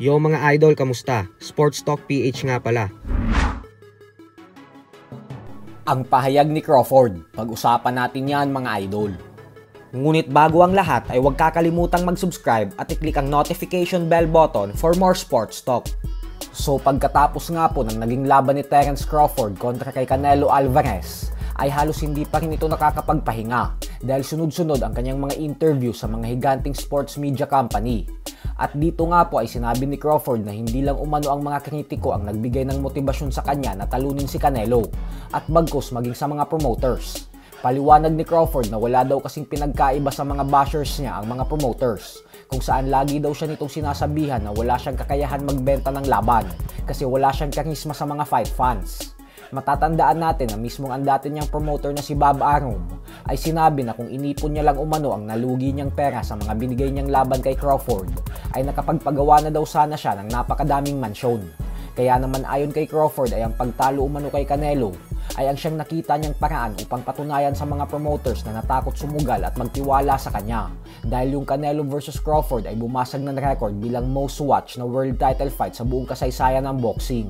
Yo mga idol, kamusta? Sports Talk PH nga pala. Ang pahayag ni Crawford, pag-usapan natin yan mga idol. Ngunit bago ang lahat ay huwag kakalimutang mag-subscribe at i-click ang notification bell button for more sports talk. So pagkatapos nga po ng naging laban ni Terence Crawford kontra kay Canelo Alvarez, ay halos hindi pa rin ito nakakapagpahinga dahil sunod-sunod ang kanyang mga interview sa mga higanting sports media company. At dito nga po ay sinabi ni Crawford na hindi lang umano ang mga kritiko ang nagbigay ng motibasyon sa kanya na talunin si Canelo at bagkus maging sa mga promoters. Paliwanag ni Crawford na wala daw kasing pinagkaiba sa mga bashers niya ang mga promoters, kung saan lagi daw siya nitong sinasabihan na wala siyang kakayahan magbenta ng laban kasi wala siyang karisma sa mga fight fans. Matatandaan natin na mismong ang dati niyang promoter na si Bob Arum ay sinabi na kung inipon niya lang umano ang nalugi niyang pera sa mga binigay niyang laban kay Crawford ay nakapagpagawa na daw sana siya ng napakadaming mansyon. Kaya naman ayon kay Crawford ay ang pagtalo umano kay Canelo ay ang siyang nakita niyang paraan upang patunayan sa mga promoters na natakot sumugal at magtiwala sa kanya dahil yung Canelo vs Crawford ay bumasag ng record bilang most watched na world title fight sa buong kasaysayan ng boxing.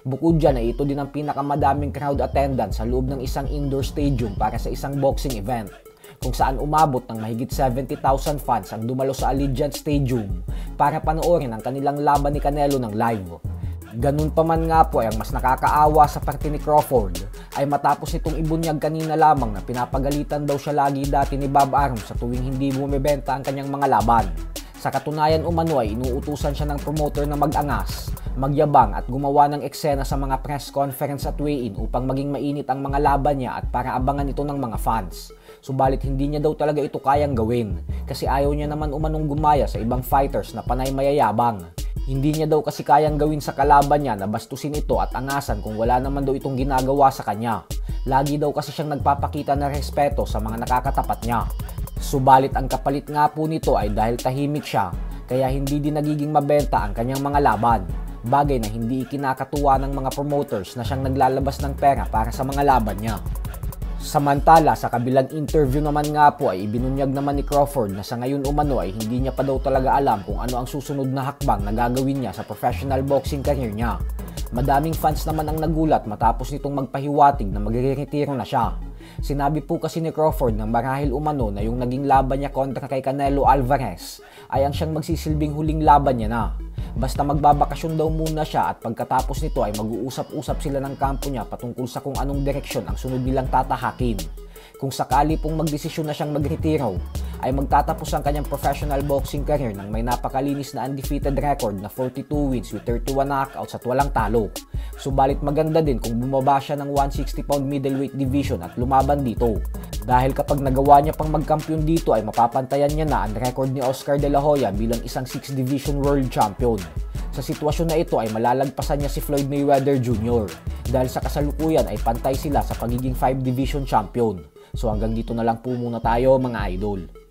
Bukod dyan ay ito din ang pinakamadaming crowd attendance sa loob ng isang indoor stadium para sa isang boxing event, kung saan umabot ng mahigit 70,000 fans ang dumalo sa Allegiant Stadium para panoorin ang kanilang laban ni Canelo ng live. Ganun pa man nga po ay ang mas nakakaawa sa parte ni Crawford ay matapos itong ibunyag kanina lamang na pinapagalitan daw siya lagi dati ni Bob Arum sa tuwing hindi bumibenta ang kanyang mga laban. Sa katunayan umano ay inuutusan siya ng promoter na mag-angas, magyabang at gumawa ng eksena sa mga press conference at weigh-in upang maging mainit ang mga laban niya at para abangan ito ng mga fans. Subalit hindi niya daw talaga ito kayang gawin kasi ayaw niya naman umanong gumaya sa ibang fighters na panay mayayabang. Hindi niya daw kasi kayang gawin sa kalaban niya na bastusin ito at angasan kung wala naman daw itong ginagawa sa kanya. Lagi daw kasi siyang nagpapakita ng respeto sa mga nakakatapat niya. Subalit ang kapalit nga po nito ay dahil tahimik siya, kaya hindi din nagiging mabenta ang kanyang mga laban. Bagay na hindi ikinakatuwa ng mga promoters na siyang naglalabas ng pera para sa mga laban niya. Samantala, sa kabilang interview naman nga po ay ibinunyag naman ni Crawford na sa ngayon umano ay hindi niya pa daw talaga alam kung ano ang susunod na hakbang na gagawin niya sa professional boxing career niya. Madaming fans naman ang nagulat matapos nitong magpahiwatig na magre-retiro na siya. Sinabi po kasi ni Crawford na marahil umano na yung naging laban niya kontra kay Canelo Alvarez ay ang siyang magsisilbing huling laban niya na. Basta magbabakasyon daw muna siya at pagkatapos nito ay mag-uusap-usap sila ng kampo niya patungkol sa kung anong direksyon ang sunod nilang tatahakin. Kung sakali pong magdesisyon na siyang magretiro, ay magtatapos ang kanyang professional boxing career ng may napakalinis na undefeated record na 42 wins with 31 knockouts at walang talo. Subalit maganda din kung bumaba siya ng 160-pound middleweight division at lumaban dito. Dahil kapag nagawa niya pang magkampiyon dito ay mapapantayan niya na ang record ni Oscar De La Hoya bilang isang 6th Division World Champion. Sa sitwasyon na ito ay malalagpasan niya si Floyd Mayweather Jr. dahil sa kasalukuyan ay pantay sila sa pagiging 5 Division Champion. So hanggang dito na lang po muna tayo mga idol.